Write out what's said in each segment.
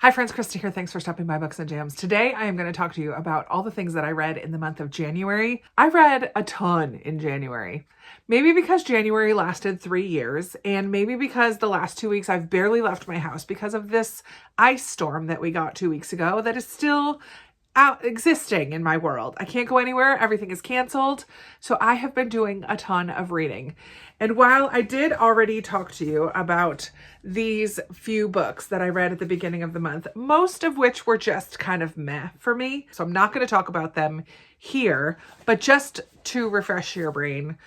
Hi friends, Krista here. Thanks for stopping by Books and Jams. Today I am going to talk to you about all the things that I read in the month of January. I read a ton in January. Maybe because January lasted 3 years, and maybe because the last 2 weeks I've barely left my house because of this ice storm that we got 2 weeks ago that is still out existing in my world. I can't go anywhere. Everything is canceled. So I have been doing a ton of reading. And while I did already talk to you about these few books that I read at the beginning of the month, most of which were just kind of meh for me. So I'm not going to talk about them here, but just to refresh your brain,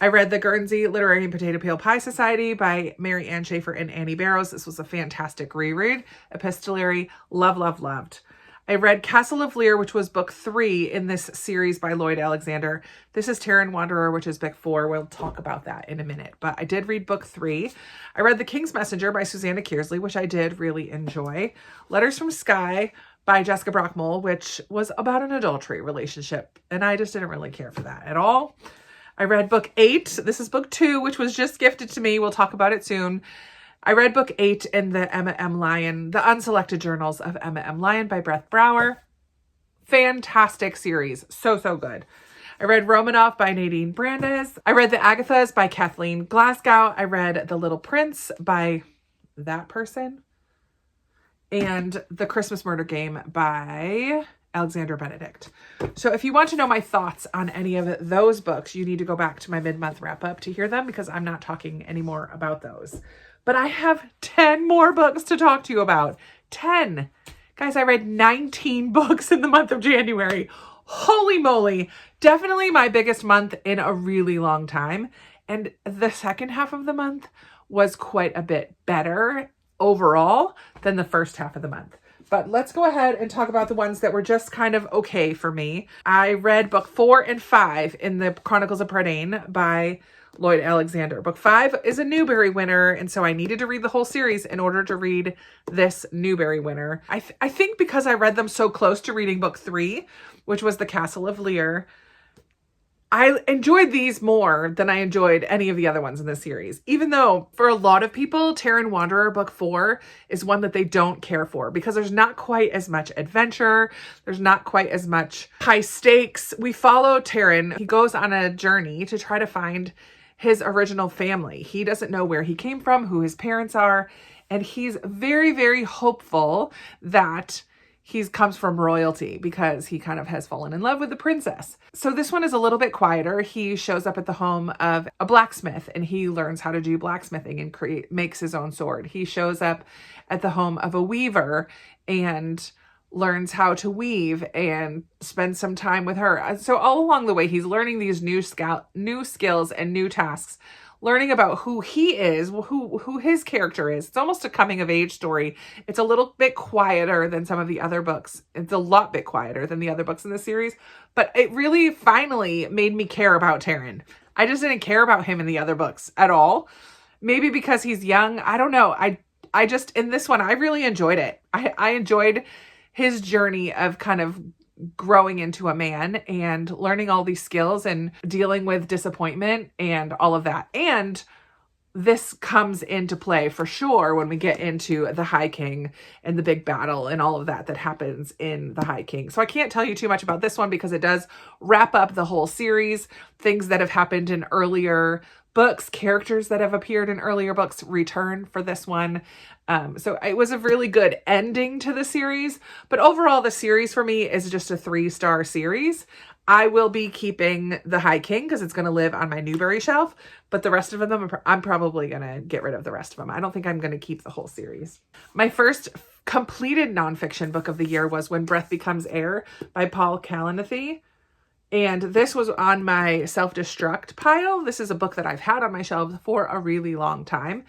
I read The Guernsey Literary and Potato Peel Pie Society by Mary Ann Schaefer and Annie Barrows. This was a fantastic reread. Epistolary, loved. I read Castle of Lear, which was book 3 in this series by Lloyd Alexander. This is Taryn Wanderer, which is book 4. We'll talk about that in a minute, but I did read book 3. I read The King's Messenger by Susanna Kearsley, which I did really enjoy. Letters from Skye by Jessica Brockmull, which was about an adultery relationship, and I just didn't really care for that at all. I read book 8. This is book 2, which was just gifted to me. We'll talk about it soon. I read book 8 in the Emma M. Lyon, The Unselected Journals of Emma M. Lyon by Brett Brower. Fantastic series. So good. I read Romanov by Nadine Brandes. I read The Agathas by Kathleen Glasgow. I read The Little Prince by that person. And The Christmas Murder Game by Alexandra Benedict. So if you want to know my thoughts on any of those books, you need to go back to my mid-month wrap-up to hear them because I'm not talking anymore about those. But I have 10 more books to talk to you about. 10. Guys, I read 19 books in the month of January. Holy moly. Definitely my biggest month in a really long time. And the second half of the month was quite a bit better overall than the first half of the month. But let's go ahead and talk about the ones that were just kind of okay for me. I read book 4 and 5 in the Chronicles of Prydain by Lloyd Alexander. Book 5 is a Newbery winner, and so I needed to read the whole series in order to read this Newbery winner. I think because I read them so close to reading book 3, which was The Castle of Lear, I enjoyed these more than I enjoyed any of the other ones in this series. Even though for a lot of people, Taryn Wanderer book 4 is one that they don't care for because there's not quite as much adventure. There's not quite as much high stakes. We follow Taryn. He goes on a journey to try to find his original family. He doesn't know where he came from, who his parents are, and he's very hopeful that he comes from royalty because he kind of has fallen in love with the princess. So this one is a little bit quieter. He shows up at the home of a blacksmith and he learns how to do blacksmithing and makes his own sword. He shows up at the home of a weaver and learns how to weave and spends some time with her. So all along the way, he's learning these new skills and new tasks, learning about who he is, who his character is. It's almost a coming of age story. It's a little bit quieter than some of the other books. It's a lot bit quieter than the other books in the series, but it really finally made me care about Taryn. I just didn't care about him in the other books at all. Maybe because he's young. I don't know. I just, in this one, I really enjoyed it. I enjoyed his journey of kind of growing into a man and learning all these skills and dealing with disappointment and all of that. And this comes into play for sure when we get into the High King and the big battle and all of that happens in the High King. So I can't tell you too much about this one because it does wrap up the whole series. Things that have happened in earlier books, characters that have appeared in earlier books return for this one. So it was a really good ending to the series, but overall the series for me is just a 3-star series. I will be keeping the High King because it's going to live on my Newbery shelf, but the rest of them, I'm probably going to get rid of the rest of them. I don't think I'm going to keep the whole series. My first completed nonfiction book of the year was When Breath Becomes Air by Paul Kalanithi. And this was on my self-destruct pile. This is a book that I've had on my shelves for a really long time.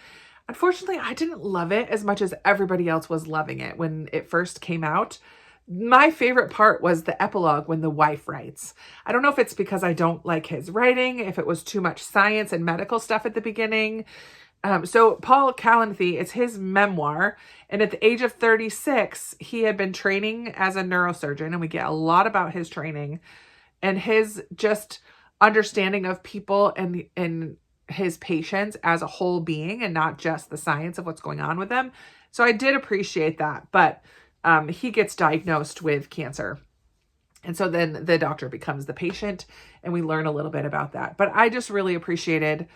Unfortunately, I didn't love it as much as everybody else was loving it when it first came out. My favorite part was the epilogue when the wife writes. I don't know if it's because I don't like his writing, if it was too much science and medical stuff at the beginning. So Paul Kalanithi, it's his memoir. And at the age of 36, he had been training as a neurosurgeon. And we get a lot about his training and his just understanding of people and his patients as a whole being and not just the science of what's going on with them. So I did appreciate that, but he gets diagnosed with cancer. And so then the doctor becomes the patient, and we learn a little bit about that. But I just really appreciated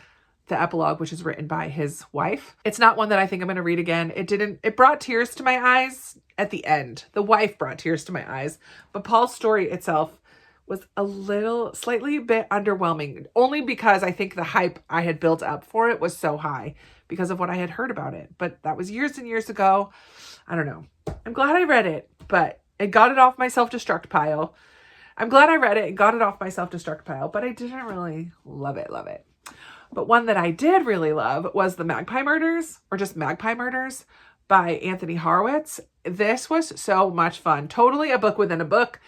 the epilogue, which is written by his wife. It's not one that I think I'm going to read again. It brought tears to my eyes at the end. The wife brought tears to my eyes, but Paul's story itself was slightly bit underwhelming, only because I think the hype I had built up for it was so high because of what I had heard about it. But that was years and years ago. I don't know. I'm glad I read it, but it got it off my self-destruct pile. I'm glad I read it and got it off my self-destruct pile, but I didn't really love it. But one that I did really love was The Magpie Murders, or just Magpie Murders, by Anthony Horowitz. This was so much fun. Totally a book within a book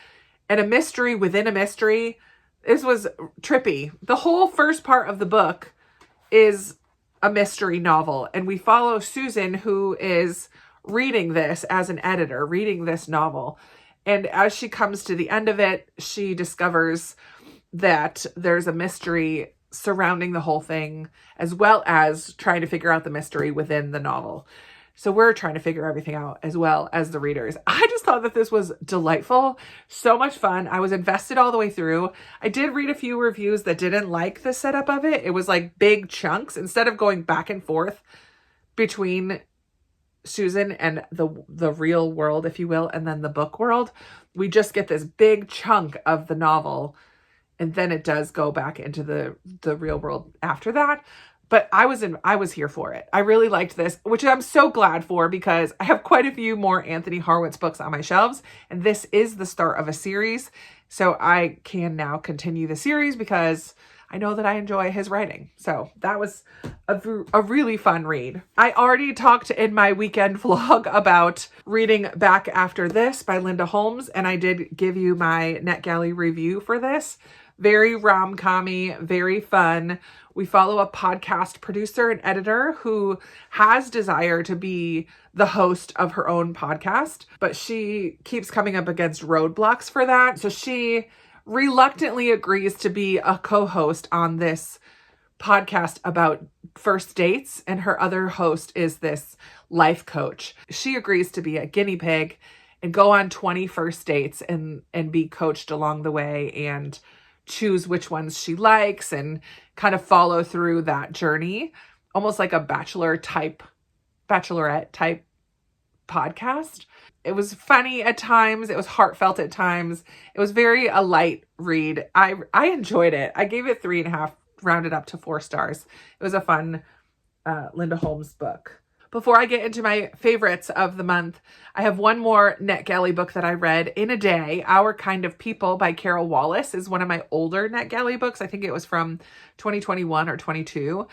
and a mystery within a mystery. This was trippy. The whole first part of the book is a mystery novel, and we follow Susan, who is reading this as an editor, reading this novel. And as she comes to the end of it, she discovers that there's a mystery surrounding the whole thing, as well as trying to figure out the mystery within the novel. So we're trying to figure everything out as well as the readers. I just thought that this was delightful. So much fun. I was invested all the way through. I did read a few reviews that didn't like the setup of it. It was like big chunks. Instead of going back and forth between Susan and the real world, if you will, and then the book world, we just get this big chunk of the novel. And then it does go back into the real world after that. But I was here for it. I really liked this, which I'm so glad for, because I have quite a few more Anthony Horowitz books on my shelves, and this is the start of a series. So I can now continue the series because I know that I enjoy his writing. So that was a really fun read. I already talked in my weekend vlog about reading Back After This by Linda Holmes, and I did give you my NetGalley review for this. Very rom-com-y, very fun. We follow a podcast producer and editor who has desire to be the host of her own podcast, but she keeps coming up against roadblocks for that. So she reluctantly agrees to be a co-host on this podcast about first dates, and her other host is this life coach. She agrees to be a guinea pig and go on 20 first dates and be coached along the way and choose which ones she likes and kind of follow through that journey, almost like a bachelorette type podcast. It was funny at times. It was heartfelt at times. It was very a light read. I enjoyed it. I gave it 3.5, rounded up to 4 stars. It was a fun Linda Holmes book. Before I get into my favorites of the month, I have one more NetGalley book that I read in a day. Our Kind of People by Carol Wallace is one of my older NetGalley books. I think it was from 2021 or 22.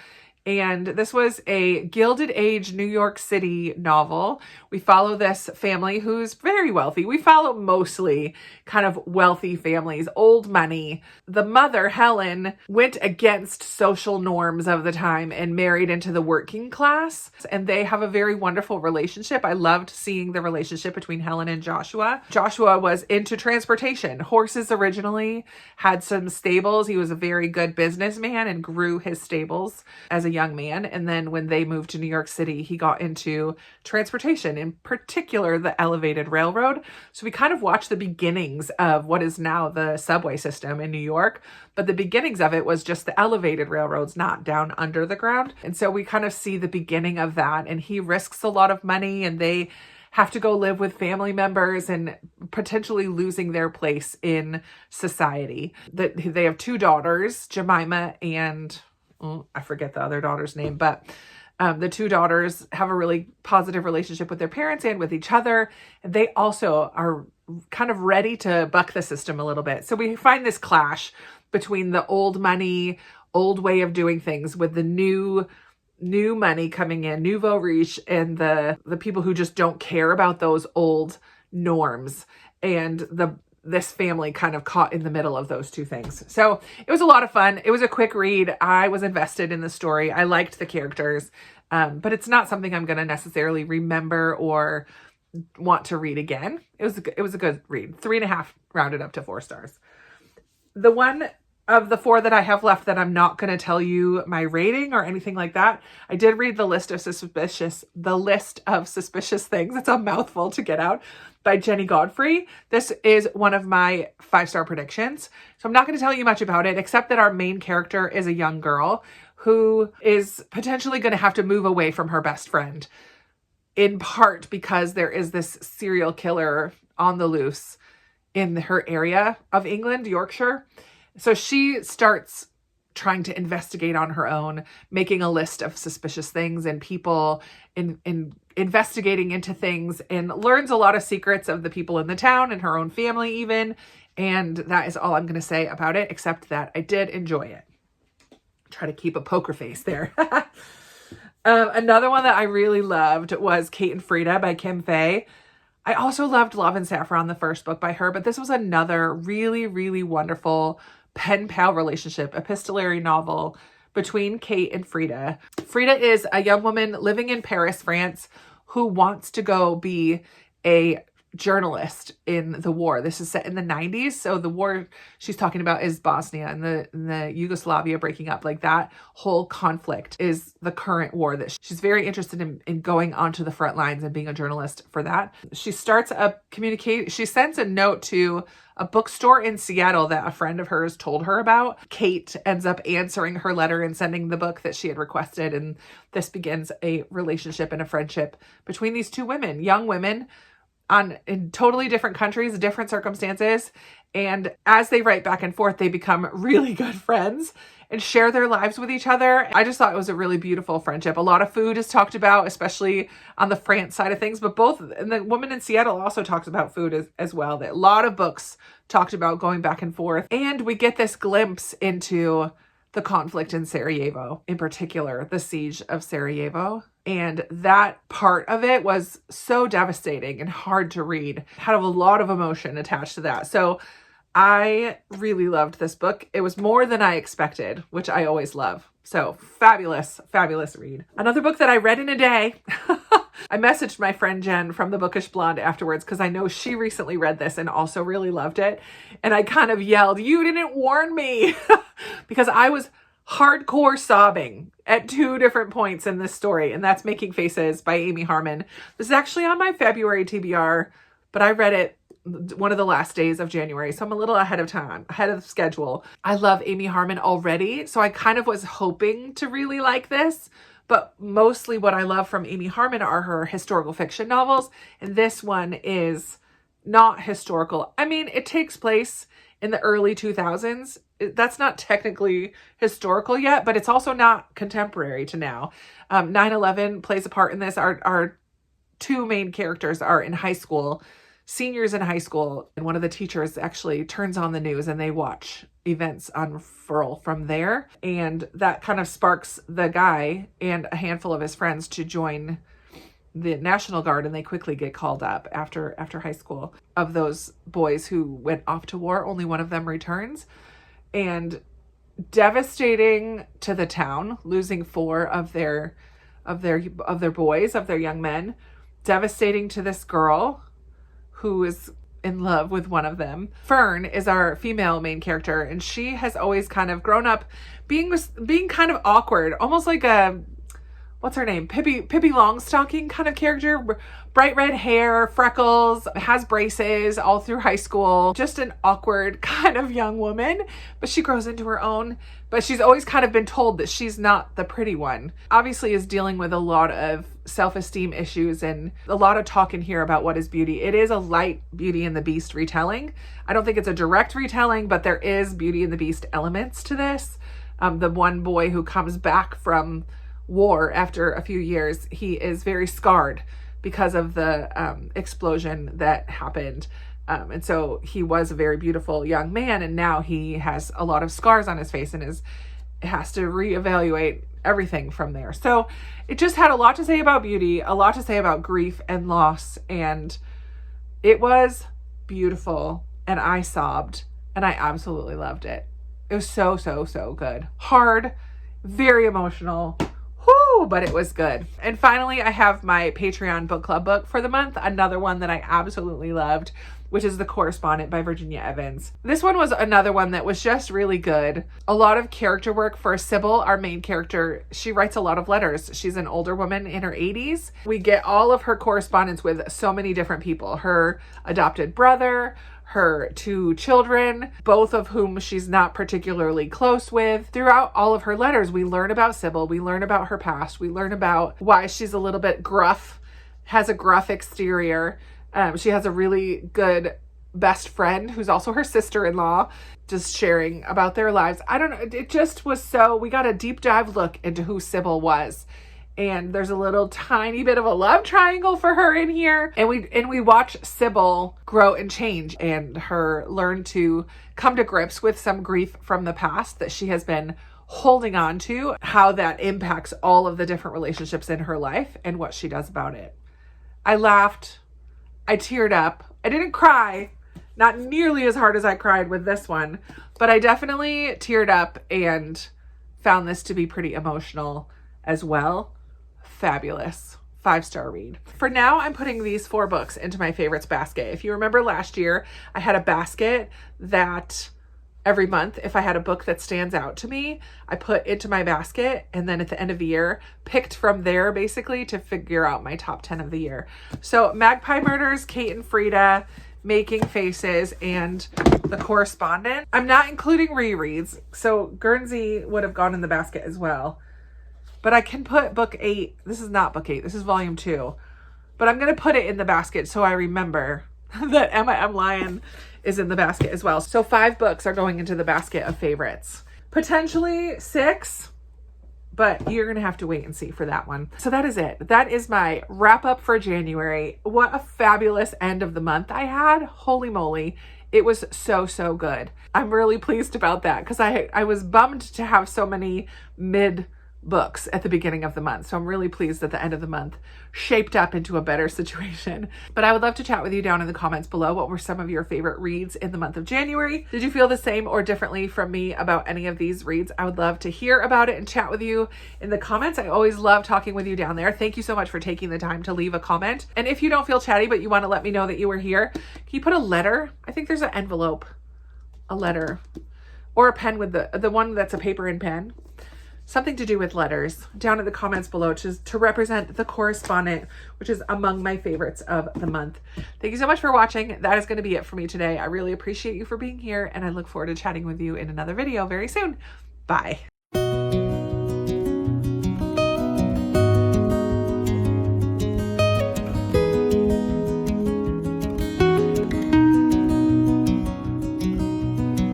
And this was a Gilded Age New York City novel. We follow this family who's very wealthy. We follow mostly kind of wealthy families, old money. The mother, Helen, went against social norms of the time and married into the working class. And they have a very wonderful relationship. I loved seeing the relationship between Helen and Joshua. Joshua was into transportation, horses originally, had some stables. He was a very good businessman and grew his stables as a young man. And then when they moved to New York City, he got into transportation, in particular the elevated railroad. So we kind of watched the beginnings of what is now the subway system in New York, but the beginnings of it was just the elevated railroads, not down under the ground. And so we kind of see the beginning of that, and he risks a lot of money, and they have to go live with family members and potentially losing their place in society. That they have 2 daughters, Jemima and I forget the other daughter's name, but the 2 daughters have a really positive relationship with their parents and with each other. And they also are kind of ready to buck the system a little bit. So we find this clash between the old money, old way of doing things with the new money coming in, nouveau riche, and the people who just don't care about those old norms, and this family kind of caught in the middle of those 2 things. So it was a lot of fun. It was a quick read. I was invested in the story. I liked the characters, but it's not something I'm going to necessarily remember or want to read again. It was a good read. 3.5 rounded up to 4 stars. The one of the 4 that I have left that I'm not going to tell you my rating or anything like that. I did read the list of suspicious things. It's a mouthful to get out, by Jenny Godfrey. This is one of my 5-star predictions. So I'm not going to tell you much about it, except that our main character is a young girl who is potentially going to have to move away from her best friend, in part because there is this serial killer on the loose in her area of England, Yorkshire. So she starts trying to investigate on her own, making a list of suspicious things and people, in investigating into things, and learns a lot of secrets of the people in the town and her own family even. And that is all I'm going to say about it, except that I did enjoy it. Try to keep a poker face there. Another one that I really loved was Kate and Frida by Kim Fay. I also loved Love and Saffron, the first book by her, but this was another really, really wonderful pen pal relationship, epistolary novel between Kate and Frida. Frida is a young woman living in Paris, France, who wants to go be a journalist in the war. This is set in the 90s. So the war she's talking about is Bosnia and the Yugoslavia breaking up. Like, that whole conflict is the current war that she's very interested in going onto the front lines and being a journalist for that. She starts she sends a note to a bookstore in Seattle that a friend of hers told her about. Kate ends up answering her letter and sending the book that she had requested. And this begins a relationship and a friendship between these two women, young women, in totally different countries, different circumstances. And as they write back and forth, they become really good friends and share their lives with each other. I just thought it was a really beautiful friendship. A lot of food is talked about, especially on the France side of things, but and the woman in Seattle also talks about food as well. That a lot of books talked about going back and forth. And we get this glimpse into the conflict in Sarajevo, in particular, the siege of Sarajevo. And that part of it was so devastating and hard to read. Had a lot of emotion attached to that. So I really loved this book. It was more than I expected, which I always love. So fabulous, fabulous read. Another book that I read in a day. I messaged my friend Jen from The Bookish Blonde afterwards because I know she recently read this and also really loved it. And I kind of yelled, "You didn't warn me," because I was hardcore sobbing at 2 different points in this story. And that's Making Faces by Amy Harmon. This is actually on my February TBR, but I read it one of the last days of January. So I'm a little ahead of schedule. I love Amy Harmon already. So I kind of was hoping to really like this, but mostly what I love from Amy Harmon are her historical fiction novels. And this one is not historical. I mean, it takes place in the early 2000s. That's not technically historical yet, but it's also not contemporary to now. 9/11 plays a part in this. Our 2 main characters are in high school, seniors in high school, and one of the teachers actually turns on the news and they watch events unfurl from there. And that kind of sparks the guy and a handful of his friends to join the National Guard, and they quickly get called up after high school. Of those boys who went off to war, only one of them returns. And devastating to the town, losing 4 of their boys, of their young men. Devastating to this girl who is in love with one of them. Fern is our female main character, and she has always kind of grown up being kind of awkward, almost like a, what's her name? Pippi Longstocking kind of character. Bright red hair, freckles, has braces all through high school. Just an awkward kind of young woman, but she grows into her own. But she's always kind of been told that she's not the pretty one. Obviously is dealing with a lot of self-esteem issues and a lot of talk in here about what is beauty. It is a light Beauty and the Beast retelling. I don't think it's a direct retelling, but there is Beauty and the Beast elements to this. The one boy who comes back from war after a few years, he is very scarred because of the explosion that happened. And so he was a very beautiful young man, and now he has a lot of scars on his face and has to reevaluate everything from there. So it just had a lot to say about beauty, a lot to say about grief and loss, and it was beautiful, and I sobbed, and I absolutely loved it. It was so, so, so good. Hard, very emotional, but it was good. And finally, I have my Patreon book club book for the month. Another one that I absolutely loved which is The Correspondent by Virginia Evans. This one was another one that was just really good. A lot of character work for Sybil, our main character. She writes a lot of letters. She's an older woman in her 80s. We get all of her correspondence with so many different people. Her adopted brother, her 2 children, both of whom she's not particularly close with. Throughout all of her letters, we learn about Sybil. We learn about her past. We learn about why she's a little bit gruff, has a gruff exterior. She has a really good best friend who's also her sister-in-law, just sharing about their lives. I don't know. It just was we got a deep dive look into who Sybil was. And there's a little tiny bit of a love triangle for her in here. And we watch Sybil grow and change and her learn to come to grips with some grief from the past that she has been holding on to, how that impacts all of the different relationships in her life and what she does about it. I laughed. I teared up. I didn't cry, not nearly as hard as I cried with this one, but I definitely teared up and found this to be pretty emotional as well. Fabulous. 5-star read. For now, I'm putting these 4 books into my favorites basket. If you remember last year, I had a basket that every month, if I had a book that stands out to me, I put into my basket, and then at the end of the year, picked from there basically to figure out my top 10 of the year. So Magpie Murders, Kate and Frida, Making Faces, and The Correspondent. I'm not including rereads, so Guernsey would have gone in the basket as well. But I can put book 8. This is not book 8. This is volume 2. But I'm going to put it in the basket so I remember that Emma M. Lyon is in the basket as well. So 5 books are going into the basket of favorites. Potentially 6, but you're going to have to wait and see for that one. So that is it. That is my wrap up for January. What a fabulous end of the month I had. Holy moly. It was so, so good. I'm really pleased about that because I was bummed to have so many mid books at the beginning of the month. So I'm really pleased that the end of the month shaped up into a better situation. But I would love to chat with you down in the comments below. What were some of your favorite reads in the month of January? Did you feel the same or differently from me about any of these reads? I would love to hear about it and chat with you in the comments. I always love talking with you down there. Thank you so much for taking the time to leave a comment. And if you don't feel chatty, but you want to let me know that you were here, can you put a letter? I think there's an envelope, a letter, or a pen with the one that's a paper and pen. Something to do with letters down in the comments below to represent The Correspondent, which is among my favorites of the month. Thank you so much for watching. That is going to be it for me today. I really appreciate you for being here, and I look forward to chatting with you in another video very soon. Bye.